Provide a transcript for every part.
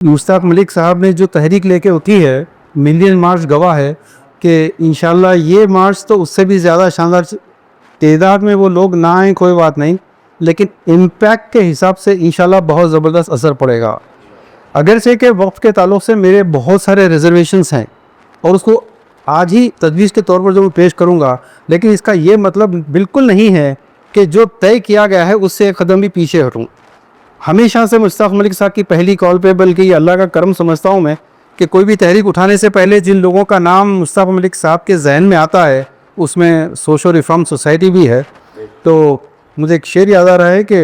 मुश्ताक मलिक साहब ने जो तहरीक लेके उठी है, मिलियन मार्च गवाह है कि इंशाल्लाह ये मार्च तो उससे भी ज़्यादा शानदार तादाद में वो लोग ना आएँ कोई बात नहीं, लेकिन इम्पैक्ट के हिसाब से इंशाल्लाह बहुत ज़बरदस्त असर पड़ेगा। अगरचे के वक़्त के ताल्लुक़ से मेरे बहुत सारे रिजर्वेशंस हैं और उसको आज ही तजवीज़ के तौर पर जो मैं पेश करूँगा, लेकिन इसका ये मतलब बिल्कुल नहीं है कि जो तय किया गया है उससे एक कदम भी पीछे हटूँ। हमेशा से मुश्ताक मलिक साहब की पहली कॉल पे, बल्कि ये अल्लाह का करम समझता हूँ मैं कि कोई भी तहरीक उठाने से पहले जिन लोगों का नाम मुश्ताक मलिक साहब के जहन में आता है उसमें सोशल रिफॉर्म सोसाइटी भी है। तो मुझे एक शेर याद आ रहा है कि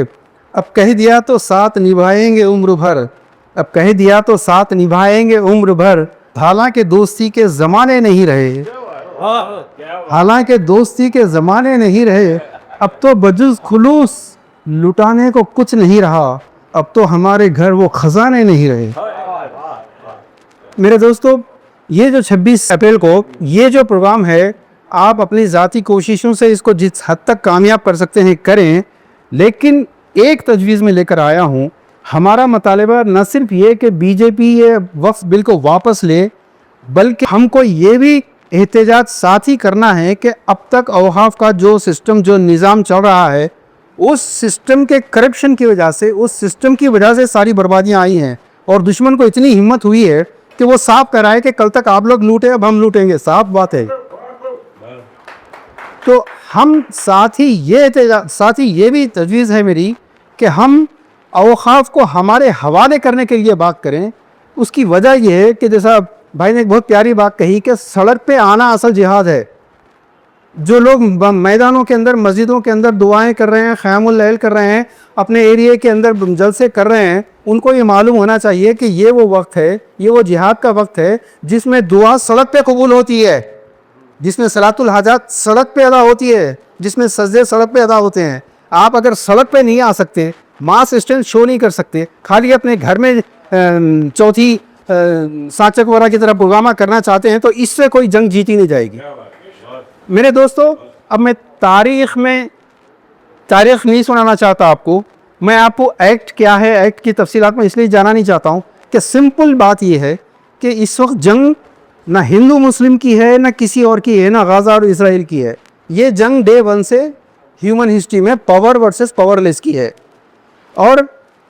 अब कह दिया तो साथ निभाएंगे उम्र भर, अब कह दिया तो साथ निभाएंगे उम्र भर, हालांकि दोस्ती के ज़माने नहीं रहे, हालांकि दोस्ती के ज़माने नहीं रहे, अब तो बजुज़ खुलूस लुटाने को कुछ नहीं रहा, अब तो हमारे घर वो खजाने नहीं रहे। मेरे दोस्तों, ये जो 26 अप्रैल को ये जो प्रोग्राम है, आप अपनी ज़ाती कोशिशों से इसको जिस हद तक कामयाब कर सकते हैं करें, लेकिन एक तजवीज़ में लेकर आया हूँ। हमारा मुतालबा न सिर्फ ये कि बीजेपी ये वक्फ बिल को वापस ले, बल्कि हमको ये भी एहतजाज साथ ही करना है कि अब तक औक़ाफ़ का जो सिस्टम, जो निज़ाम चल रहा है, उस सिस्टम के करप्शन की वजह से, उस सिस्टम की वजह से सारी बर्बादियां आई हैं और दुश्मन को इतनी हिम्मत हुई है कि वो साफ कह रहा है कि कल तक आप लोग लूटे, अब हम लूटेंगे। साफ बात है। तो हम साथ ही ये भी तजवीज़ है मेरी कि हम औक़ाफ़ को हमारे हवाले करने के लिए बात करें। उसकी वजह यह है कि जैसा भाई ने एक बहुत प्यारी बात कही कि सड़क पे आना असल जिहाद है। जो लोग मैदानों के अंदर, मस्जिदों के अंदर दुआएं कर रहे हैं, क़यामुल लैल कर रहे हैं, अपने एरिया के अंदर जलसे कर रहे हैं, उनको ये मालूम होना चाहिए कि ये वो वक्त है, ये वो जिहाद का वक्त है जिसमें दुआ सड़क पे कबूल होती है, जिसमें सलातुल हाजात सड़क पे अदा होती है, जिसमें सजदे सड़क पे अदा होते हैं। आप अगर सड़क पे नहीं आ सकते, मास स्टैंड शो नहीं कर सकते, खाली अपने घर में चौथी सांचक वगैरह की तरह प्रोग्रामा करना चाहते हैं, तो इससे कोई जंग जीती नहीं जाएगी। मेरे दोस्तों, अब मैं तारीख़ नहीं सुनाना चाहता आपको। मैं आपको एक्ट क्या है, एक्ट की तफसीलात में इसलिए जाना नहीं चाहता हूँ कि सिंपल बात यह है कि इस वक्त जंग ना हिंदू मुस्लिम की है, ना किसी और की है, ना गाज़ा और इसराइल की है। ये जंग डे वन से ह्यूमन हिस्ट्री में पावर वर्सेस पावरलेस की है और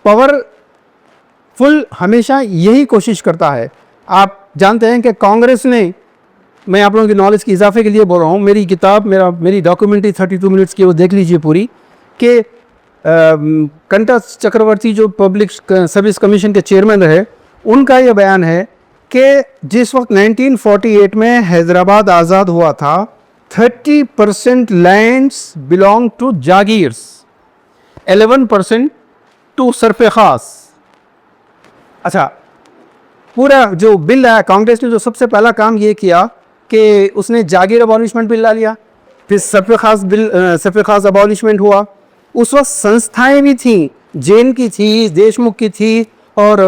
पावरफुल हमेशा यही कोशिश करता है। आप जानते हैं कि कांग्रेस ने, मैं आप लोगों की नॉलेज के इजाफे के लिए बोल रहा हूँ, मेरी किताब, मेरी डॉक्यूमेंट्री 32 मिनट्स की, वो देख लीजिए पूरी, कि कंटा चक्रवर्ती जो पब्लिक सर्विस कमीशन के चेयरमैन रहे, उनका ये बयान है कि जिस वक्त 1948 में हैदराबाद आज़ाद हुआ था, 30% lands belong to jagirs, 11% to सरफ़े ख़ास। अच्छा, पूरा जो बिल आया, कांग्रेस ने जो सबसे पहला काम ये किया कि उसने जागीर अबॉलिशमेंट बिल ला लिया, फिर सरफ़े ख़ास अबॉलिशमेंट हुआ। उस वक्त संस्थाएं भी थीं, जैन की थी, देशमुख की थी और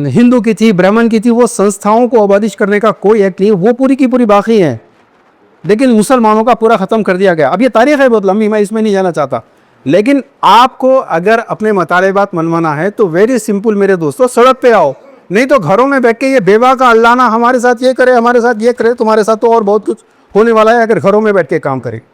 हिंदू की थी, ब्राह्मण की थी। वो संस्थाओं को अबॉलिश करने का कोई एक्ट नहीं, वो पूरी की पूरी बाकी हैं, लेकिन मुसलमानों का पूरा ख़त्म कर दिया गया। अब ये तारीख़ है बहुत लंबी, मैं इसमें नहीं जाना चाहता, लेकिन आपको अगर अपने मुतालिबात मनवाना है तो वेरी सिंपल मेरे दोस्तों, सड़क पे आओ। नहीं तो घरों में बैठ के ये बेवा का अल्लाह ना हमारे साथ ये करे, हमारे साथ ये करे, तुम्हारे साथ तो और बहुत कुछ होने वाला है अगर घरों में बैठ के काम करें।